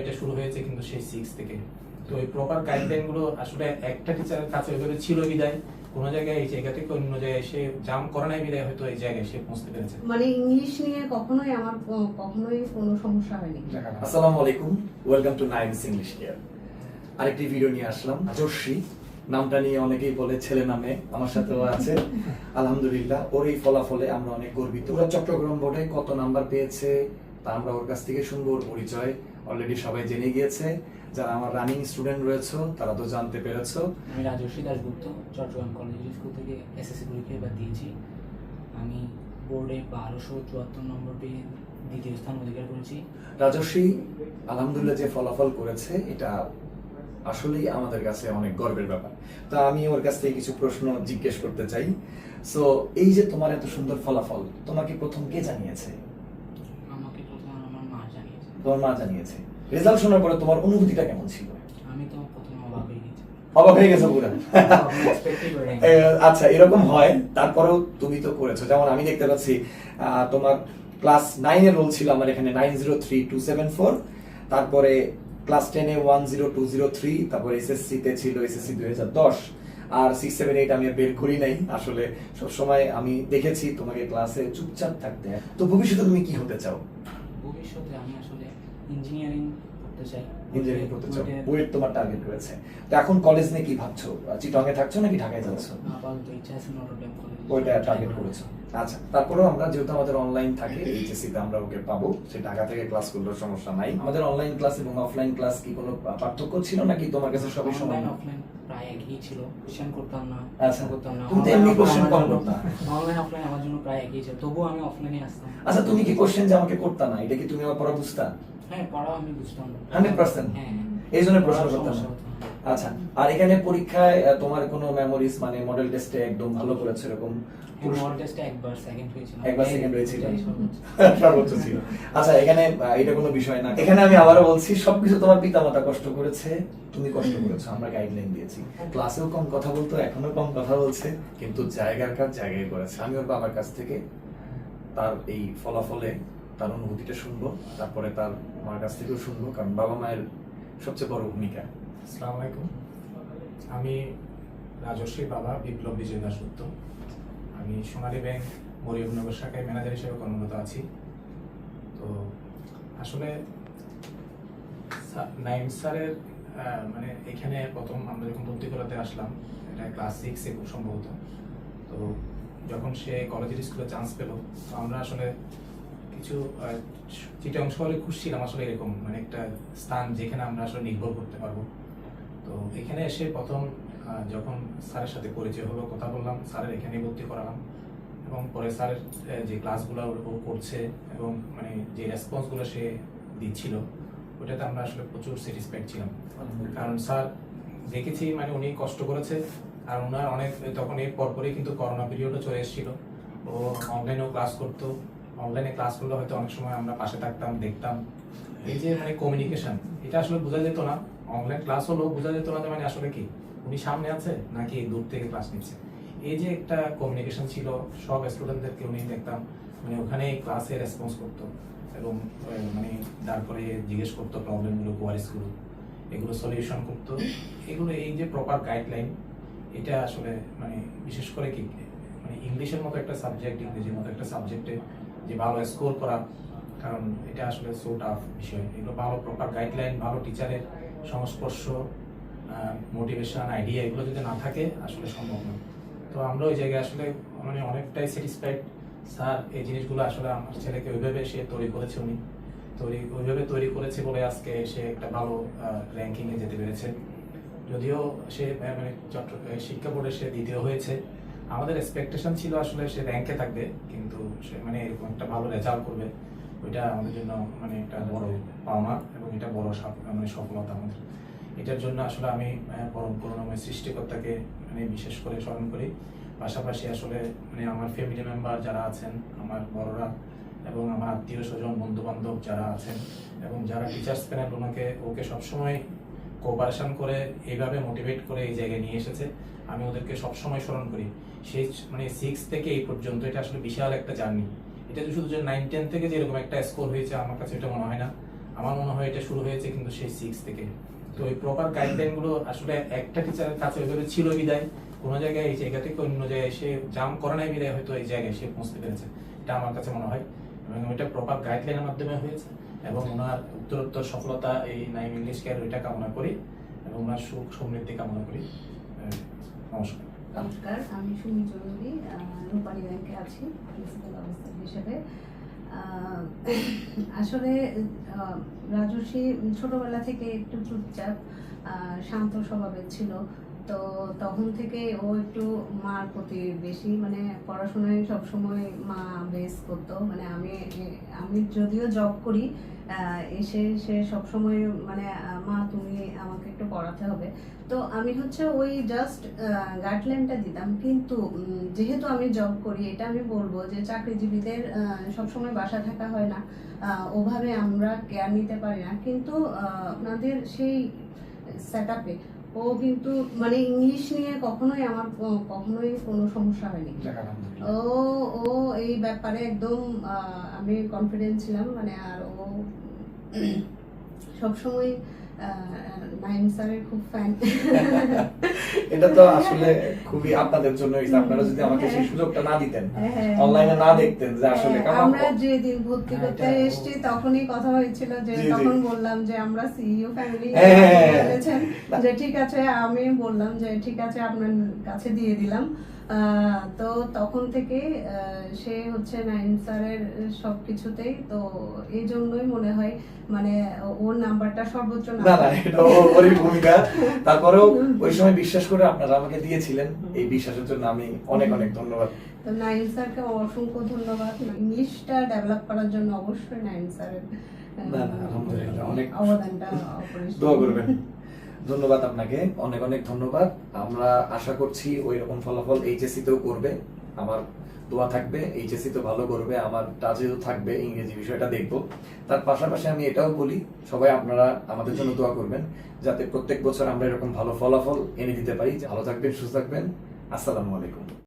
এটা শুরু হয়েছে কিন্তু সেই 6 থেকে। তো এই প্রপার গাইডলাইনগুলো আসলে একটা টিচারের কাছে ওইভাবে ছিল বিদায় কোনো জায়গায় এই জায়গা থেকে অন্য জায়গায় সে জাম করে নাই বিদায় হয়তো এই জায়গায় সে পৌঁছতে পেরেছে। মানে ইংলিশ নিয়ে কখনোই কোনো সমস্যা হয়নি। আসসালামু আলাইকুম, welcome to names English care. আরেকটি ভিডিও নিয়ে আসলাম। রাজস্বী নামটা নিয়ে অনেকেই বলে ছেলে নামে, আমার সাথেও আছে। আলহামদুলিল্লাহ, ওর এই ফলাফলে আমরা অনেক গর্বিত। ওরা চট্টগ্রাম বোর্ডে কত নাম্বার পেয়েছে তা আমরা ওর কাছ থেকে শুনবো। ওর পরিচয় অলরেডি সবাই জেনে গিয়েছে। যারা আমার রানিং স্টুডেন্ট রয়েছে তারা তো জানতে পেরেছো। আমি রাজস্বী দাশগুপ্ত, চট্টগ্রাম কলেজ স্কুল থেকে এসএসসি পরীক্ষা এবার দিয়েছি। আমি বোর্ডে 1274 নম্বর পেয়ে দ্বিতীয় স্থান অধিকার করেছি। রাজস্বী আলহামদুলিল্লাহ যে ফলাফল করেছে এটা আসলেই আমাদের কাছে অনেক গর্বের ব্যাপার। তা আমি ওর কাছ থেকে কিছু প্রশ্ন জিজ্ঞেস করতে চাই। সো এই যে তোমার এত সুন্দর ফলাফল, তোমাকে প্রথম কে জানিয়েছে? আমাকে প্রথম আমার মা জানিয়েছে। তোমার মা জানিয়েছে। রেজাল্ট শোনার পরে তোমার অনুভূতিটা কেমন ছিল? আমি তো প্রথম অবাক হয়ে গেছি। অবাক হয়ে গেছো পুরো? এক্সপেক্টই করিনি। আচ্ছা, এরকম হয়, তারপরেও তুমি তো করেছো। যেমন আমি দেখতে পাচ্ছি তোমার ক্লাস 9 এর রোল ছিল আমার এখানে 903274, তারপরে ক্লাস 10 এ 10203, তারপরে এসএসসি তে ছিল এসএসসি 2010, আর 6, 7, 8 আমি আর বের করি নাই। আসলে সব সময় আমি দেখেছি তোমাকে ক্লাসে চুপচাপ থাকতে। তো ভবিষ্যতে তুমি কি হতে চাও? ভবিষ্যতে আমি আসলে ইঞ্জিনিয়ারিং করতে চাই। ইঞ্জিনিয়ারিং করতে চাও, বুয়েট তোমার টার্গেট রয়েছে। তো এখন কলেজ নিয়ে কি ভাবছো? চিটং এ থাকছো নাকি ঢাকায় যাচ্ছো? আপাতত ইচ্ছা আছে নটরডেম কলেজ। ওইটা টার্গেট করেছো। আচ্ছা, তারপরেও আমরা যেহেতু আমাদের অনলাইন থাকে, এইচএসসি তে আমরা ওকে পাবো, সে ঢাকা থেকে ক্লাস করলেও সমস্যা নাই। আমাদের অনলাইন ক্লাস এবং অফলাইন ক্লাস কি কোনো পার্থক্য ছিল নাকি তোমার কাছে সবই সমান? অনলাইন অফলাইন প্রায় একই ছিল। কোশ্চেন করতাম না, আচ্ছা, করতাম না। তুমি তো এমনি কোশ্চেন কম করতা। অনলাইন অফলাইন আমার জন্য প্রায় একই ছিল, তবুও আমি অফলাইনে আসতাম। আচ্ছা, তুমি কি কোশ্চেন যে আমাকে করতা না, এটা কি তুমি আমার পড়া বুঝতা? হ্যাঁ, পড়াও আমি বুঝতাম 100%? হ্যাঁ, এই জন্য প্রশ্ন পড়ার করতাম সমস্যা না। হতো না। আচ্ছা, আর এখানে পরীক্ষায় তোমার কোনো মেমোরিজ, মানে মডেল টেস্টে একদম ভালো করেছো এরকম? মডেল টেস্টে একবার সেকেন্ড হয়েছিল। একবার সেকেন্ড হয়েছিল, এটাই সর্বোচ্চ। সর্বোচ্চ ছিল। আচ্ছা, এখানে এটা কোনো বিষয় না। এখানে আমি আবারও বলছি, সবকিছু তোমার পিতামাতা কষ্ট করেছে, তুমি কষ্ট করেছো, আমরা গাইডলাইন দিয়েছি। ক্লাসেও কম কথা বলতো, এখনো কম কথা বলছে, কিন্তু জায়গার কাজ জায়গায় করেছে। আমি ওর বাবার কাছ থেকে তার এই ফলাফলে তার অনুভূতিটা শুনবো, তারপরে তার মার কাছ থেকেও শুনবো, কারণ বাবা মায়ের সবচেয়ে বড় ভূমিকা। আসসালামু আলাইকুম, আমি রাজস্বীর বাবা বিপ্লব বিজয় দাশগুপ্ত। আমি সোনালী ব্যাংক মরিয়মনগর শাখায় ম্যানেজার হিসেবে কর্মরত আছি। তো আসলে নাইম স্যারের মানে এখানে প্রথম আমরা যখন ভর্তি করাতে আসলাম, এটা ক্লাস 6-এ খুব সম্ভবত। তো যখন সে কলেজের স্কুলে চান্স পেল, তো আমরা আসলে কিছু চিঠি অংশ হলে খুশি ছিলাম আসলে এরকম মানে একটা স্থান যেখানে আমরা আসলে নির্ভর করতে পারবো। তো এখানে এসে প্রথম যখন স্যারের সাথে পরিচয় হলো, কথা বললাম, স্যারের এখানেই ভর্তি করালাম, এবং পরে স্যারের যে ক্লাসগুলো ও করছে এবং মানে যে রেসপন্সগুলো সে দিচ্ছিল, ওটাতে আমরা আসলে প্রচুর স্যাটিসফাইড ছিলাম। কারণ স্যার দেখেছি মানে উনি কষ্ট করেছে, আর ওনার অনেক তখন এর পরপরই কিন্তু করোনা পিরিয়ডও চলে এসেছিল। ও অনলাইনেও ক্লাস করতো, অনলাইনে ক্লাস করলে হয়তো অনেক সময় আমরা পাশে থাকতাম, দেখতাম। এই যে মানে কমিউনিকেশন, এটা আসলে বোঝা যেত না। অনলাইন ক্লাস হলো বোঝা যেত না যে মানে আসলে কি উনি সামনে আছে নাকি দূর থেকে ক্লাস নিচ্ছে। এই যে একটা কমিউনিকেশন ছিল, সব স্টুডেন্টদেরকে উনি দেখতাম মানে ওখানে ক্লাসে রেসপন্স করতো, এবং মানে তারপরে জিজ্ঞেস করতো প্রবলেমগুলো, কোয়ারিজগুলো, এগুলো সলিউশন করতো। এগুলো এই যে প্রপার গাইডলাইন, এটা আসলে মানে বিশেষ করে কি মানে ইংলিশের মতো একটা সাবজেক্ট, ইংরেজির মতো একটা সাবজেক্টে যে ভালো স্কোর করা, কারণ এটা আসলে সো টাফ বিষয়। এগুলো ভালো প্রপার গাইডলাইন, ভালো টিচারের সংস্পর্শ, মোটিভেশন, আইডিয়া, এগুলো যদি না থাকে আসলে সম্ভব না। তো আমরা ওই জায়গায় আসলে মানে অনেকটাই স্যাটিসফাইড। স্যার এই জিনিসগুলো আসলে আমার ছেলেকে ওইভাবে সে তৈরি করেছে, উনি ওইভাবে তৈরি করেছে বলে আজকে সে একটা ভালো র্যাঙ্কিংয়ে যেতে পেরেছে। যদিও সে মানে শিক্ষা বোর্ডে সে দ্বিতীয় হয়েছে। আমাদের এক্সপেকটেশন ছিল আসলে সে র্যাঙ্কে থাকবে, কিন্তু সে মানে এরকম একটা ভালো রেজাল্ট করবে, ওইটা আমাদের জন্য মানে একটা বড় পাওনা এবং এটা বড় মানে সফলতা আমাদের। এটার জন্য আসলে আমি পরম করুণাময় সৃষ্টিকর্তাকে মানে বিশেষ করে স্মরণ করি। পাশাপাশি আসলে মানে আমার ফ্যামিলি মেম্বার যারা আছেন, আমার বড়রা এবং আমার আত্মীয় স্বজন, বন্ধু বান্ধব যারা আছেন, এবং যারা টিচার্স প্যানেল ওকে সবসময় কোঅপারেশন করে এইভাবে মোটিভেট করে এই জায়গায় নিয়ে এসেছে, আমি ওদেরকে সবসময় স্মরণ করি। সেই মানে 6 থেকে এই পর্যন্ত এটা আসলে বিশাল একটা জার্নি। এটা শুধু যে 9-10 থেকে যেরকম একটা স্কোর হয়েছে আমার কাছে এটা মনে হয় না। আমার মনে হয় এটা শুরু হয়েছে কিন্তু সেই 6 থেকে। তো এই প্রপার গাইডলাইন গুলো আসলে একটা টিচারের কাছে ওইভাবে ছিল বিদায় কোনো জায়গায় এই জায়গা থেকে অন্য জায়গায় সে জাম করে নাই বিদায় হয়তো এই জায়গায় সে পৌঁছতে পেরেছে, এটা আমার কাছে মনে হয়। এবং এটা প্রপার গাইডলাইনের মাধ্যমে হয়েছে এবং ওনার উত্তরোত্তর সফলতা এই নাইম ইংলিশ কেয়ার ওইটা কামনা করি এবং ওনার সুখ সমৃদ্ধি কামনা করি। নমস্কার। নমস্কার, আমি সুমি চৌধুরী, রূপালী ব্যাংকে আছি প্রিন্সিপাল অফিসার হিসেবে। আসলে রাজস্বী ছোটবেলা থেকে একটু চুপচাপ শান্ত স্বভাবের ছিল, তো তখন থেকে ও একটু মার প্রতি বেশি, মানে পড়াশোনায় সবসময় মা বেস করতো। মানে আমি যদিও জব করি, এসে সে সবসময় মানে মা তুমি আমাকে একটু পড়াতে হবে। তো আমি হচ্ছে ওই জাস্ট গাইডলাইনটা দিতাম, কিন্তু যেহেতু আমি জব করি, এটা আমি বলবো যে চাকরিজীবীদের সবসময় বাসা থাকা হয় না, ওভাবে আমরা কেয়ার নিতে পারি না, কিন্তু ওনাদের সেই সেট আপে ও কিন্তু মানে ইংলিশ নিয়ে কখনোই আমার কখনোই কোনো সমস্যা হয়নি। ও ও এই ব্যাপারে একদম আমি কনফিডেন্ট ছিলাম, মানে আর ও সবসময় নাইম স্যারের খুব ফ্যান। এটা তো আসলে খুবই আপনাদের জন্য হয়েছে, আপনারা যদি আমাকে সেই সুযোগটা না দিতেন, অনলাইনে না দেখতেন যে আসলে আমরা যেদিন ভর্তি করতে এসেছি তখনই কথা হয়েছিল, যে তখন বললাম যে আমরা সিইও ফ্যামিলি বলেছেন যে ঠিক আছে, আমি বললাম যে ঠিক আছে আপনার কাছে দিয়ে দিলাম। তো তখন থেকে সে হচ্ছে নাইম স্যারের সবকিছুতেই, তো এই জন্যই মনে হয় মানে ওর নাম্বারটা সর্বোচ্চ না না এটা ওরই ভূমিকা। তারপরেও ওই সময় বিশ্বাস করে আপনারা আমাকে দিয়েছিলেন, এই বিশ্বাসের জন্য আমি অনেক অনেক ধন্যবাদ। তো নাইম স্যারকে অসংখ্য ধন্যবাদ, ইংলিশটা ডেভেলপ করার জন্য অবশ্যই নাইম স্যারের আলহামদুলিল্লাহ অনেক অবদানটা দোয়া করবেন। ধন্যবাদ আপনাকে, অনেক অনেক ধন্যবাদ। আমরা আশা করছি ওই রকম ফলাফল এইচএসসি তেও করবে, আমার দোয়া থাকবে এইচএসসি তো ভালো করবে, আমার টাচেও থাকবে, ইংরেজি বিষয়টা দেখবো। তার পাশাপাশি আমি এটাও বলি সবাই আপনারা আমাদের জন্য দোয়া করবেন, যাতে প্রত্যেক বছর আমরা এরকম ভালো ফলাফল এনে দিতে পারি। ভালো থাকবেন, সুস্থ থাকবেন, আসসালামু আলাইকুম।